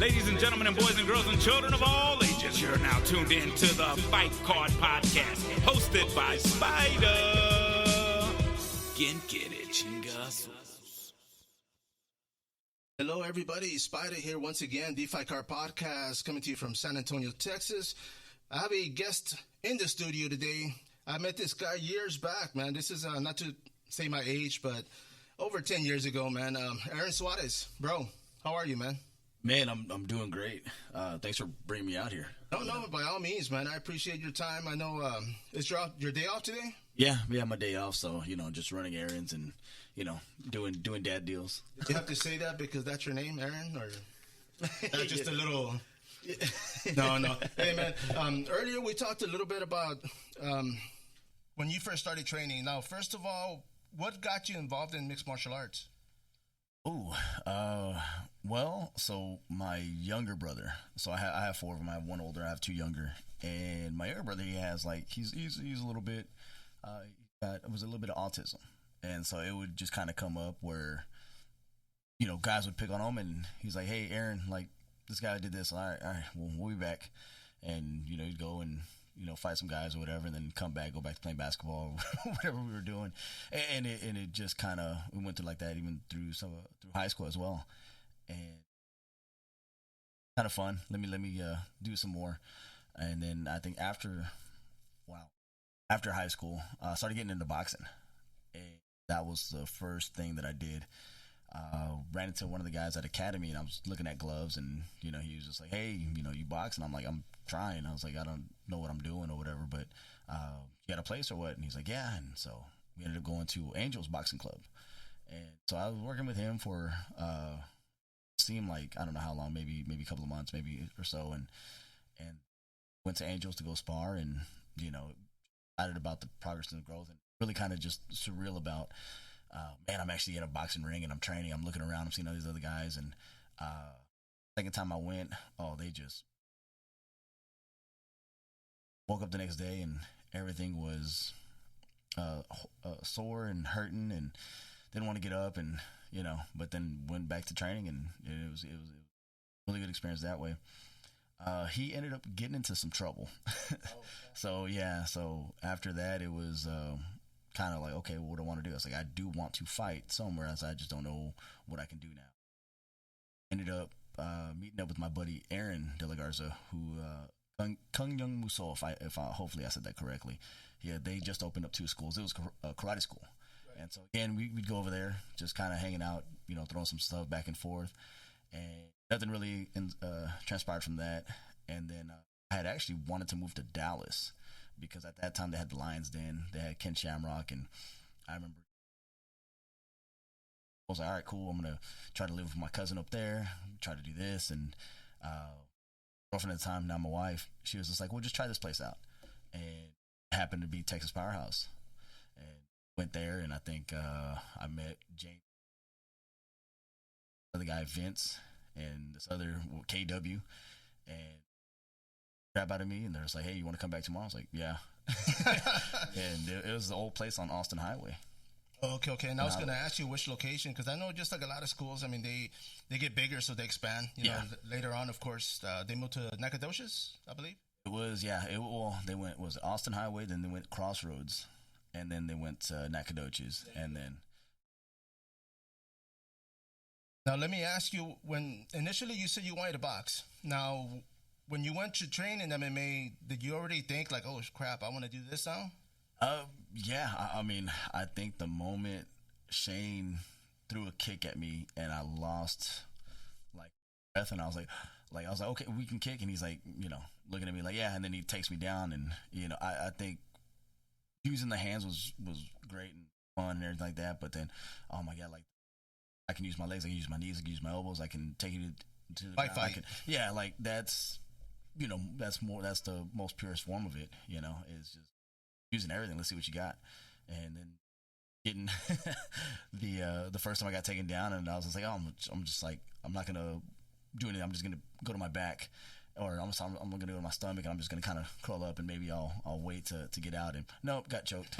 Ladies and gentlemen and boys and girls and children of all ages, you're now tuned in to the Fight Card Podcast, hosted by Spider. Get it, chingazo. Hello, everybody. Spider here once again, TheFightCardPodcast, coming to you from San Antonio, Texas. I have a guest in the studio today. I met this guy years back, man. This is not to say my age, but over 10 years ago, man. Aaron Suarez, bro. How are you, man? Man, I'm doing great. Thanks for bringing me out here. No, by all means, man. I appreciate your time. I know it's your day off today? Yeah, my day off. So, just running errands and, doing dad deals. Did you have to say that because that's your name, Aaron? Or that's just a little... No. Hey, man, earlier we talked a little bit about when you first started training. Now, first of all, what got you involved in mixed martial arts? Well, so my younger brother, so I have four of them. I have one older, I have two younger. And my younger brother, he has he's a little bit, it was a little bit of autism. And so it would just kind of come up where, guys would pick on him and he's like, hey, Aaron, this guy did this. All right, we'll be back. And, he'd go and, fight some guys or whatever, and then come back, go back to playing basketball or whatever we were doing. And it just kind of, we went through like that even through high school as well. And kind of fun. Let me do some more. And then I think after high school, I started getting into boxing. And that was the first thing that I did. Ran into one of the guys at Academy, and I was looking at gloves, and he was just like, hey, you box? And I'm like, I'm trying. I was like, I don't know what I'm doing or whatever, but you got a place or what? And he's like, yeah. And so we ended up going to Angels Boxing Club, and so I was working with him for seemed like, I don't know how long, maybe a couple of months, maybe or so, and went to Angels to go spar, and excited about the progress and the growth, and really kind of just surreal about. Man, I'm actually in a boxing ring and I'm training. I'm looking around. I'm seeing all these other guys. And second time I went, they just woke up the next day and everything was sore and hurting and didn't want to get up and but then went back to training and it was a really good experience that way. He ended up getting into some trouble. So after that it was. Kind of like, okay, well, what do I want to do? I was like, I do want to fight somewhere else. I just don't know what I can do now. Ended up meeting up with my buddy Aaron De La Garza, who Kung Young Muso, if I hopefully I said that correctly. Yeah, they just opened up 2 schools. It was a karate school, right. And so again, we'd go over there, just kind of hanging out, throwing some stuff back and forth, and nothing really transpired from that. And then I had actually wanted to move to Dallas. Because at that time they had the Lions Den, they had Ken Shamrock, and I remember I was like, all right, cool, I'm going to try to live with my cousin up there, try to do this, and girlfriend at the time, now my wife, she was just like, well, just try this place out, and it happened to be Texas Powerhouse, and went there, and I think I met James, other guy Vince, and this other KW, and grab out of me, and they're just like, hey, you want to come back tomorrow? I was like, yeah. And it was the old place on Austin Highway. Okay. And I was going to ask you which location, because I know just like a lot of schools, I mean, they get bigger, so they expand. Later on, of course, they moved to Nacogdoches, I believe. It was, they went, was it Austin Highway, then they went Crossroads, and then they went to Nacogdoches, and then. Now, let me ask you, when initially you said you wanted to box. Now, when you went to train in MMA, did you already think like, oh crap, I want to do this now? Yeah. I mean, I think the moment Shane threw a kick at me and I lost breath, and I was like, okay, we can kick, and he's like, looking at me like, yeah, and then he takes me down, and I think using the hands was great and fun and everything like that, but then, oh my God, I can use my legs, I can use my knees, I can use my elbows, I can take you to the fight. That's. That's the most purest form of it, is just using everything. Let's see what you got. And then getting the first time I got taken down, and I was just like, I'm just like, I'm not going to do anything. I'm just going to go to my back, or I'm going to go to my stomach, and I'm just going to kind of curl up, and maybe I'll wait to get out. And nope, got choked.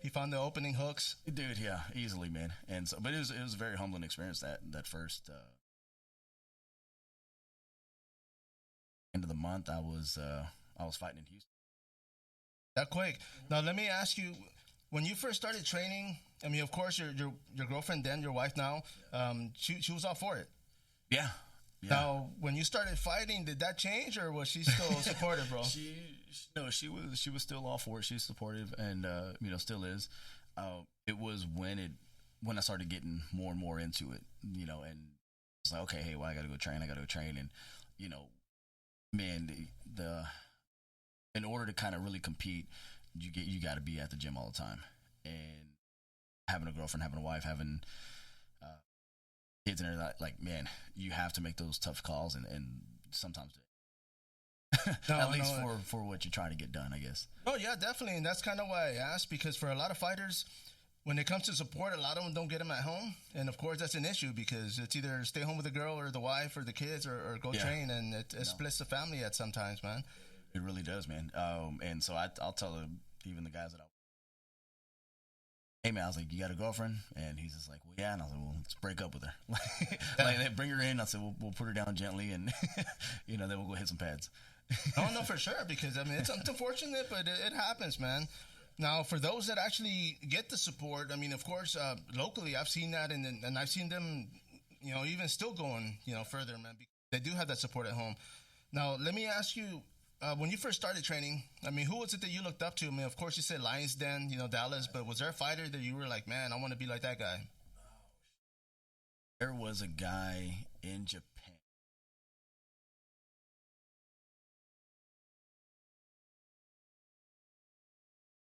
He found the opening hooks? Dude, yeah, easily, man. And so, but it was a very humbling experience, that first end of the month, I was fighting in Houston. That quick. Now, let me ask you, when you first started training, I mean, of course, your girlfriend then, your wife now, she was all for it. Yeah. Yeah. Now, when you started fighting, did that change, or was she still supportive, bro? She was still all for it. She's supportive, and still is. It was when I started getting more and more into it, and it's like, okay, hey, well, I got to go train, and man, in order to kind of really compete, you got to be at the gym all the time, and having a girlfriend, having a wife, having kids and everything, like, man, you have to make those tough calls, and sometimes at least for what you're trying to get done, I guess. Oh yeah, definitely, and that's kind of why I asked, because for a lot of fighters, when it comes to support, a lot of them don't get them at home, and of course that's an issue, because it's either stay home with the girl or the wife or the kids, or go train, and it splits the family at sometimes, man. It really does, man. And so I'll tell even the guys that hey man, I was like, you got a girlfriend? And he's just like, well, yeah. And I was like, well, let's break up with her. Like, bring her in. I said, we'll put her down gently, and then we'll go hit some pads. Oh no, for sure, because I mean it's unfortunate, but it happens, man. Now, for those that actually get the support, I mean, of course, locally, I've seen that, and I've seen them, even still going, further, man. Because they do have that support at home. Now, let me ask you. When you first started training, I mean, who was it that you looked up to? I mean, of course, you said Lions Den, Dallas, but was there a fighter that you were like, man, I want to be like that guy? There was a guy in Japan.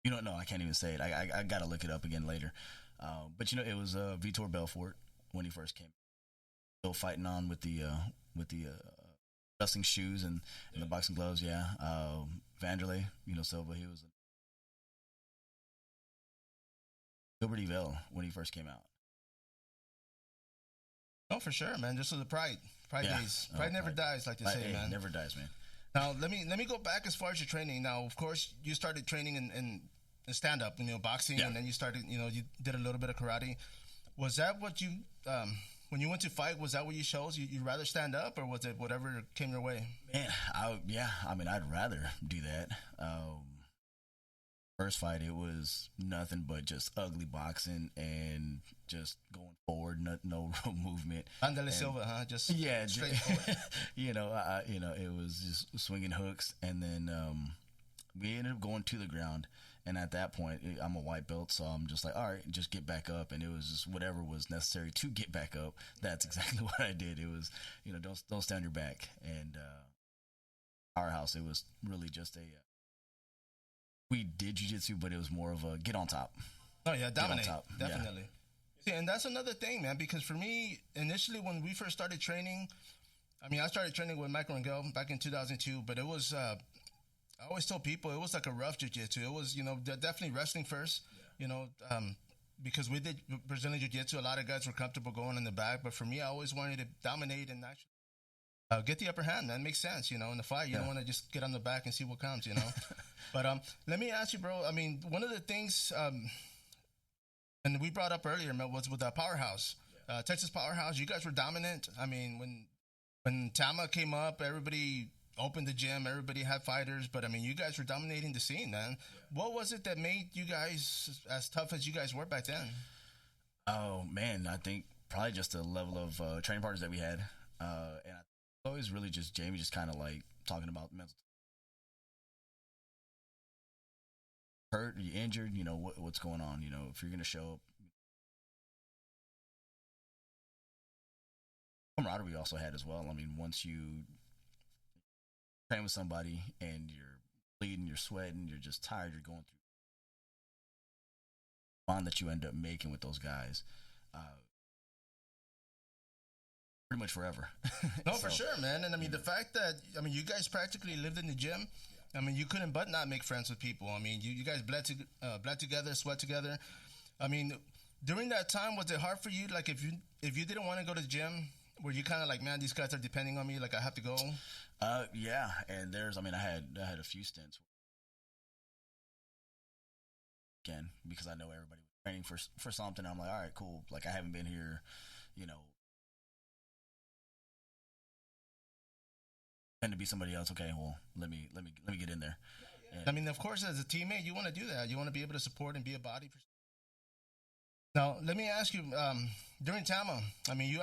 No, I can't even say it. I got to look it up again later. But, it was Vitor Belfort when he first came. Still fighting on with the wrestling shoes and the boxing gloves, yeah. Vanderlei, Silva, he was Gilbert Evell when he first came out. Oh, for sure, man. Just for the pride days. Pride never dies, like they say, man. Never dies, man. Now, let me go back as far as your training. Now, of course, you started training in stand-up, boxing, and then you started, you did a little bit of karate. Was that what you... when you went to fight, was that what you chose? You'd rather stand up, or was it whatever came your way? Man, I'd rather do that. First fight, it was nothing but just ugly boxing and just going forward, no real movement. Andale Silva, huh? Just straight forward. It was just swinging hooks, and then we ended up going to the ground. And at that point, I'm a white belt, so I'm just like, all right, just get back up. And it was just whatever was necessary to get back up. That's exactly what I did. It was, don't stay on your back. And our house, it was really just we did jiu-jitsu, but it was more of a get on top. Oh, yeah, dominate. Get on top. Definitely. Yeah. And that's another thing, man, because for me, initially when we first started training, I mean, I started training with Michael Rangel back in 2002, but it was... I always tell people it was like a rough jiu-jitsu. It was, definitely wrestling first, because we did Brazilian jiu-jitsu. A lot of guys were comfortable going in the back. But for me, I always wanted to dominate and actually get the upper hand. That makes sense, in the fight. You don't want to just get on the back and see what comes, But let me ask you, bro. I mean, one of the things, and we brought up earlier, was with that Powerhouse. Texas Powerhouse, you guys were dominant. I mean, when Tama came up, everybody... opened the gym, everybody had fighters, but I mean, you guys were dominating the scene, man. What was it that made you guys as tough as you guys were back then? Oh man, I think probably just the level of training partners that we had, and I always really just Jamie just kind of like talking about mental. Hurt, you injured, what's going on, if you're gonna show up. Camaraderie we also had as well. I mean, once you train with somebody and you're bleeding, you're sweating, you're just tired, you're going through bond that you end up making with those guys, pretty much forever. No, for sure, man. And I mean, the fact that you guys practically lived in the gym. I mean, you couldn't but not make friends with people. I mean, you guys bled together, sweat together. I mean, during that time, was it hard for you? Like, if you didn't want to go to the gym, were you kind of like, man, these guys are depending on me, like I have to go? Yeah, and I had a few stints again because I know everybody was training for something. I'm like, all right, cool. Like, I haven't been here, and to be somebody else. Okay, well, let me get in there. And, I mean, of course, as a teammate, you want to do that. You want to be able to support and be a body. Now, let me ask you, during TAMA, I mean, you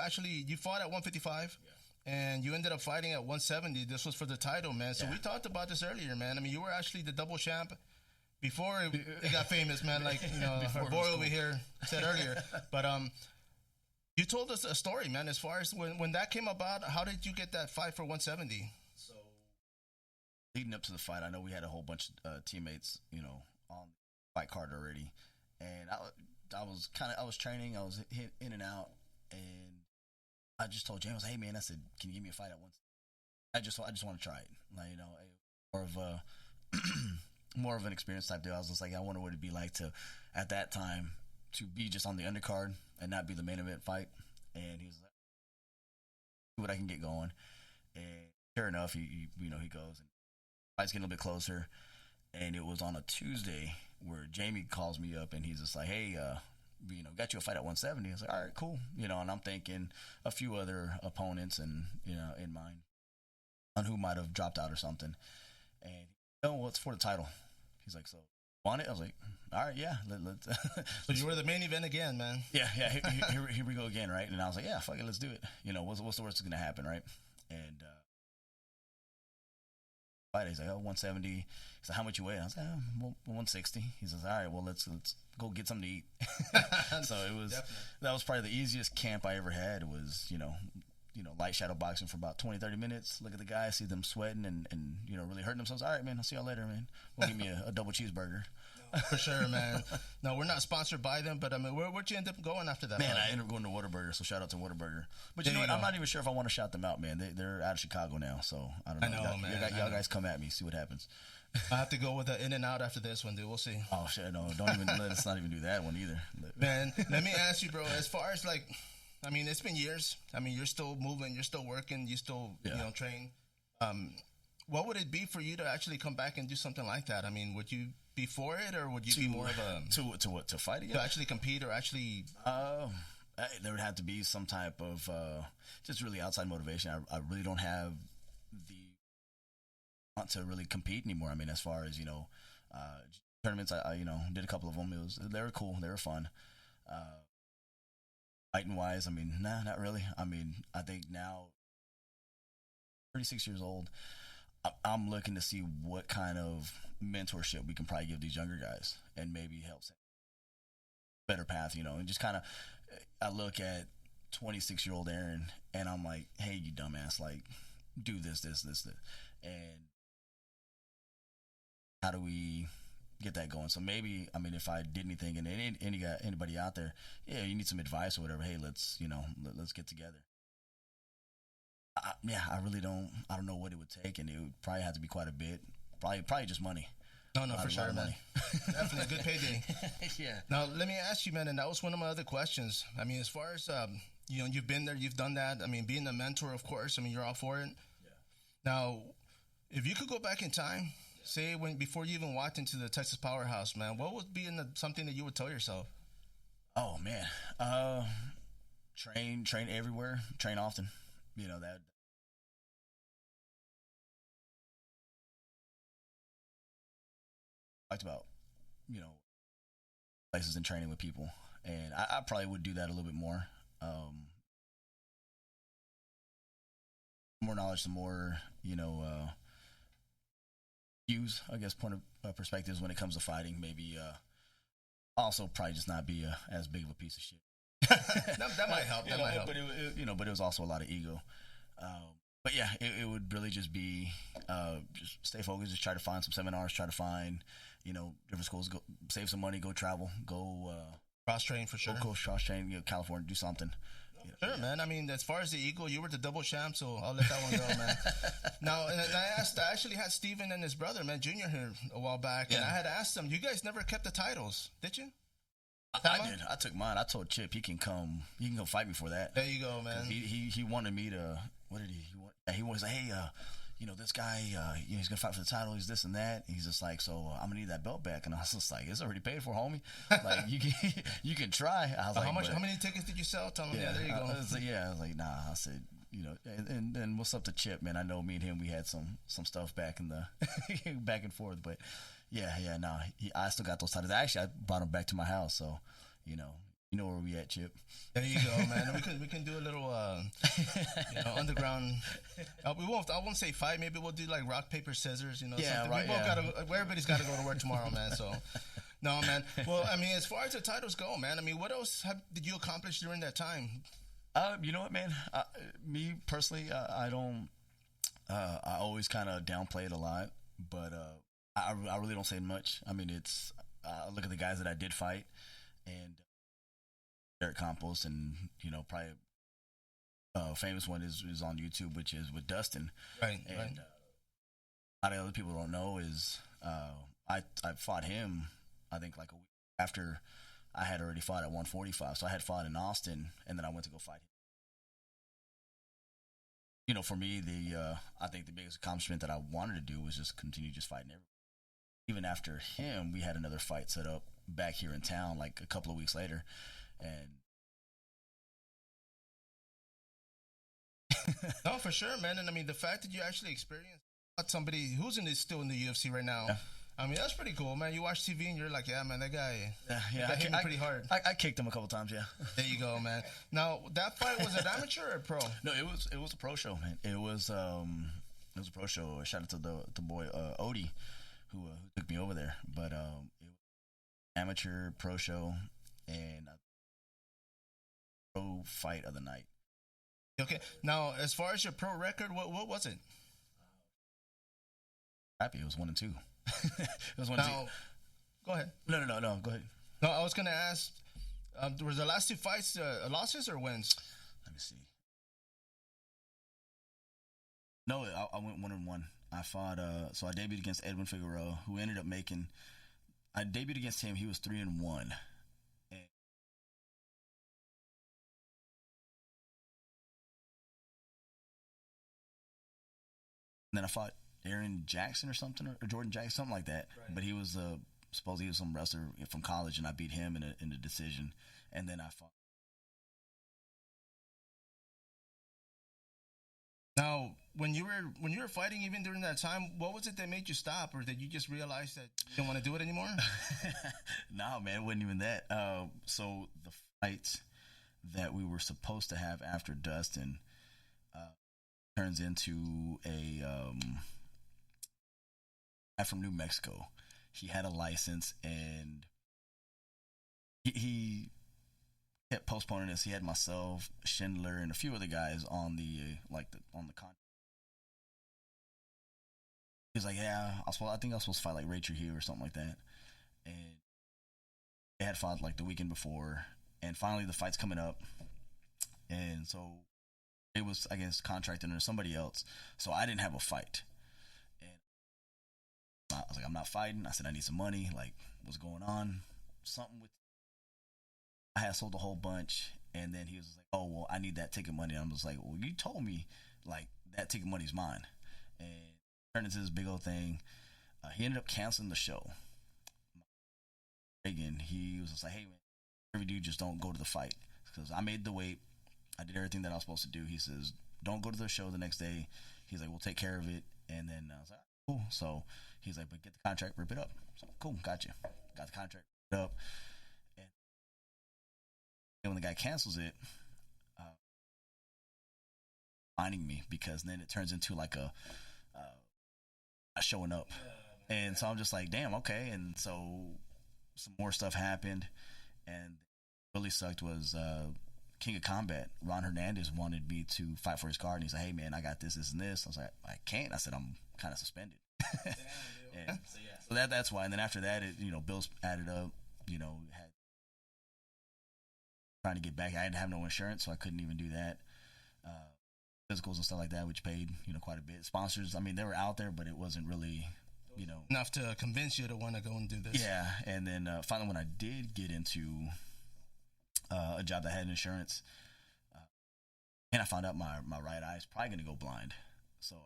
fought at 155, and you ended up fighting at 170. This was for the title, man. So we talked about this earlier, man. I mean, you were actually the double champ before it got famous, man. Like, you know, our boy over here said earlier. But you told us a story, man, as far as when that came about. How did you get that fight for 170? So leading up to the fight, I know we had a whole bunch of teammates, you know, on the fight card already. And I was training, I was in and out, and I just told James, hey man, I said, can you give me a fight at once? I just want to try it, like, you know, more of an experience type deal. I was just like, I wonder what it'd be like to, at that time, to be just on the undercard and not be the main event fight. And he was like, see what I can get going. And sure enough, he goes, and fight's getting a little bit closer. And it was on a Tuesday where Jamie calls me up and he's just like, hey, you know, got you a fight at 170. I was like, all right, cool. You know, and I'm thinking a few other opponents and, you know, in mind on who might have dropped out or something. And, oh, well, it's for the title. He's like, so, want it? I was like, all right, yeah. Let's so you were the main event again, man. Yeah, here we go again, right? And I was like, yeah, fuck it, let's do it. You know, what's the worst that's going to happen, right? And he's like, oh, 170. He's like, how much you weigh? I was like, 160. He says, all right, well, let's go get something to eat. So that was probably the easiest camp I ever had. It was, you know, light shadow boxing for about 20, 30 minutes. Look at the guys, see them sweating and you know, really hurting themselves. All right, man, I'll see y'all later, man. We'll give me a double cheeseburger. No, for sure, man. No, we're not sponsored by them, but I mean, where'd you end up going after that? Man, I ended up going to Whataburger, so shout out to Whataburger. But you know what? I'm not even sure if I want to shout them out, man. They're out of Chicago now, so I don't know. Y'all guys come at me, see what happens. I have to go with the In-N-Out after this one, dude. We'll see. Oh, shit, no. Let's not even do that one either. Man, let me ask you, bro, as far as like, I mean, it's been years. I mean, you're still moving, you're still working, you still, you know, train. What would it be for you to actually come back and do something like that? I mean, would you be for it, or would you be more of a to what, to fight again? To actually compete, or actually? There would have to be some type of just really outside motivation. I really don't have the want to really compete anymore. I mean, as far as, you know, tournaments, I you know, did a couple of them. They were cool, they were fun. Fighting wise, I mean, nah, not really. I mean, I think now, 36 years old, I'm looking to see what kind of mentorship we can probably give these younger guys and maybe help set a better path, you know, and just kind of, I look at 26-year-old Aaron and I'm like, hey, you dumbass, like, do this. And how do we get that going? So maybe, I mean, if I did anything and anybody out there, yeah, you need some advice or whatever, hey, let's get together. I really don't know what it would take, and it would probably have to be quite a bit. Probably just money. No, for sure, man. Definitely a good payday. Yeah. Now, let me ask you, man, and that was one of my other questions. I mean, as far as, you know, you've been there, you've done that. I mean, being a mentor, of course, I mean, you're all for it. Yeah. Now, if you could go back in time, say before you even walked into the Texas Powerhouse, man, what would be something that you would tell yourself? Oh, man. Train everywhere. Train often. You know, that talked about, you know, places and training with people, and I probably would do that a little bit more. More knowledge, some more, you know, views, I guess, point of perspectives when it comes to fighting. Maybe also probably just not be as big of a piece of shit. that might help. That might help. But it was also a lot of ego. But yeah, it would really just be just stay focused, just try to find some seminars, try to find, you know, different schools, go save some money, go travel, go cross train for sure. Go cross train, you know, California, do something. Sure, man. I mean, as far as the ego, you were the double champ, so I'll let that one go, man. Now, and I actually had Steven and his brother, man, Junior, here a while back, and I had asked them, you guys never kept the titles, did you? I did. I took mine. I told Chip he can come fight me for that. There you go, man. He wanted me to. What did he want? He was like, hey, you know, this guy, you know, he's gonna fight for the title. He's this and that. He's just like, so I'm gonna need that belt back. And I was just like, it's already paid for, homie. Like you can try. I was like, how many tickets did you sell? Tell me. Yeah, there you go. I was like, nah. I said, and what's up to Chip, man? I know me and him, we had some stuff back in the back and forth, but I still got those titles. Actually, I brought them back to my house, so you know where we at, Chip. There you go, man. We can do a little underground. I won't say fight. Maybe we'll do like rock paper scissors. Yeah, something. right. We both everybody's got to go to work tomorrow, man. So. No, man. Well, I mean, as far as the titles go, man, I mean, what else did you accomplish during that time? You know what, man? Me personally, I don't. I always kind of downplay it a lot, but I really don't say much. I mean, it's look at the guys that I did fight, and Derek Campos, and probably a famous one is on YouTube, which is with Dustin. Right. And right. A lot of other people don't know is I fought him. I think like a week after I had already fought at 145. So I had fought in Austin, and then I went to go fight him. For me, I think the biggest accomplishment that I wanted to do was just continue just fighting everyone. Even after him, we had another fight set up back here in town like a couple of weeks later. And no, for sure, man. And I mean, the fact that you actually experienced somebody who's still in the UFC right now. Yeah. I mean, that's pretty cool, man. You watch TV and you're like, yeah, man, that guy hit me pretty hard. I kicked him a couple times, yeah. There you go, man. Now, that fight, was it amateur or pro? No, it was a pro show, man. It was a pro show. Shout out to the boy Odie, who took me over there. But it was amateur pro show and pro fight of the night. Okay. Now, as far as your pro record, what was it? Happy, it was 1-2. It was 1-2. Go ahead. No. Go ahead. No, I was going to ask, was the last two fights losses or wins? Let me see. No, I went 1-1. I fought. So I debuted against Edwin Figueroa, who ended up making. I debuted against him. He was 3-1. And then I fought Aaron Jackson or something, or Jordan Jackson, something like that. Right. But he was supposedly he was some wrestler from college, and I beat him in a decision. And then I fought. Now, when you were fighting, even during that time, what was it that made you stop, or did you just realize that you didn't want to do it anymore? No, man, it wasn't even that. So the fight that we were supposed to have after Dustin turns into a guy from New Mexico. He had a license, and he kept postponing this. He had myself, Schindler, and a few other guys on the contract. He was like, "Yeah, I think I was supposed to fight like Rachel Hugh or something like that." And they had fought like the weekend before, and finally the fight's coming up, and so it was, I guess, contracted under somebody else. So I didn't have a fight, and I was like, "I'm not fighting." I said, "I need some money. Like, what's going on? Something with." I had sold a whole bunch, and then he was like, "Oh, well, I need that ticket money." And I was like, "Well, you told me like that ticket money's mine," and it turned into this big old thing. He ended up canceling the show. Again, he was just like, "Hey, man, whatever you do, just don't go to the fight," because I made the weight. I did everything that I was supposed to do. He says, "Don't go to the show the next day." He's like, "We'll take care of it." And then I was like, "Cool." So he's like, "But get the contract, rip it up." So cool, gotcha. Got the contract ripped up. And when the guy cancels it, finding me, because then it turns into like a showing up. And so I'm just like, damn, okay. And so some more stuff happened, and what really sucked was King of Combat, Ron Hernandez, wanted me to fight for his card, and he's like, "Hey man, I got this and this." I was like, "I can't." I said, "I'm kind of suspended." And so that's why. And then after that, bills added up, had trying to get back. I didn't have no insurance, so I couldn't even do that. Physicals and stuff like that, which paid, quite a bit. Sponsors, I mean, they were out there, but it wasn't really, enough to convince you to want to go and do this. Yeah, and then finally, when I did get into a job that had insurance, and I found out my right eye is probably going to go blind, so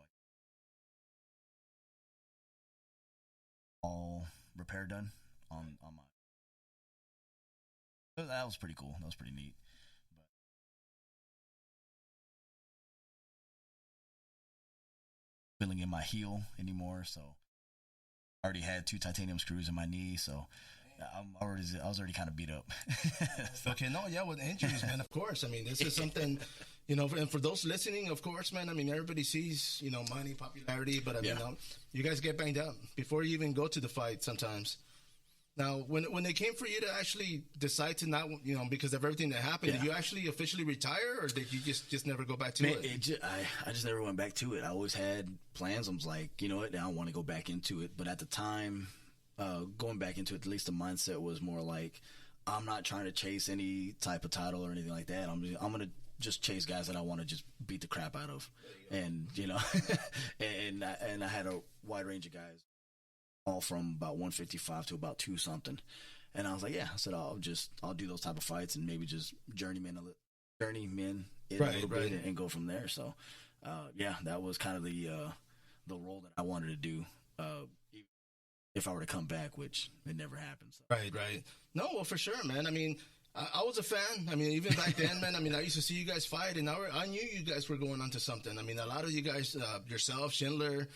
all repair done on my. That was pretty cool. That was pretty neat. feeling in my heel anymore. So I already had 2 titanium screws in my knee. So I was already kind of beat up. Okay, no, yeah, with injuries, man, of course. I mean, this is something, and for those listening, of course, man, I mean, everybody sees, money, popularity, but I mean, you guys get banged up before you even go to the fight sometimes. Now, when they came for you to actually decide to not, because of everything that happened, did you actually officially retire, or did you just never go back to it? I just never went back to it. I always had plans. I was like, you know what, I don't want to go back into it. But at the time, going back into it, at least the mindset was more like, I'm not trying to chase any type of title or anything like that. I'm going to just chase guys that I want to just beat the crap out of. And, and I had a wide range of guys, all from about 155 to about 2 something. And I was like, I said, I'll do those type of fights and maybe just journeyman a little bit and go from there. So, that was kind of the role that I wanted to do, if I were to come back, which it never happened. So. Right. No, well, for sure, man. I mean, I was a fan. I mean, even back then, man, I mean, I used to see you guys fight, and I knew you guys were going on to something. I mean, a lot of you guys, yourself, Schindler,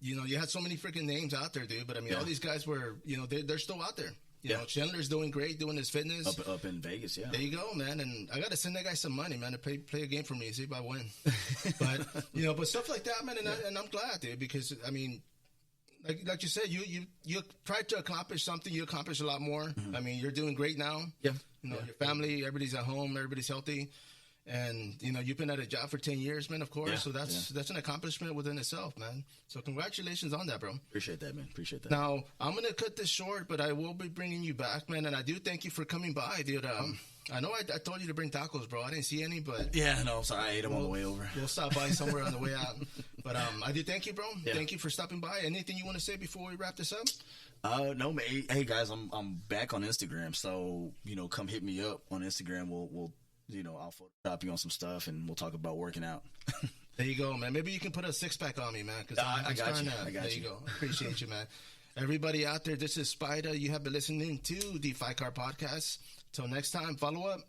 you had so many freaking names out there, dude. But I mean, all these guys were, they're still out there. You know, Schindler's doing great, doing his fitness up in Vegas. Yeah, there you go, man. And I got to send that guy some money, man, to play a game for me, see if I win. But but stuff like that, man. And I'm glad, dude, because I mean, like you said, you tried to accomplish something. You accomplished a lot more. Mm-hmm. I mean, you're doing great now. Yeah, your family, everybody's at home, everybody's healthy. And, you've been at a job for 10 years, man, of course. So that's an accomplishment within itself, man. So congratulations on that, bro. Appreciate that, man. Appreciate that. Now, I'm going to cut this short, but I will be bringing you back, man. And I do thank you for coming by, dude. I know I told you to bring tacos, bro. I didn't see any, but... Yeah, no, I'm sorry. I ate them on the way over. We'll stop by somewhere on the way out. But I do thank you, bro. Yeah. Thank you for stopping by. Anything you want to say before we wrap this up? No, man. Hey, guys, I'm back on Instagram. So, come hit me up on Instagram. We'll I'll Photoshop you on some stuff, and we'll talk about working out. There you go, man. Maybe you can put a 6-pack on me, man. I got you. There you go. Appreciate you, man. Everybody out there, this is Spider. You have been listening to the Fight Card Podcast. Till next time, follow up.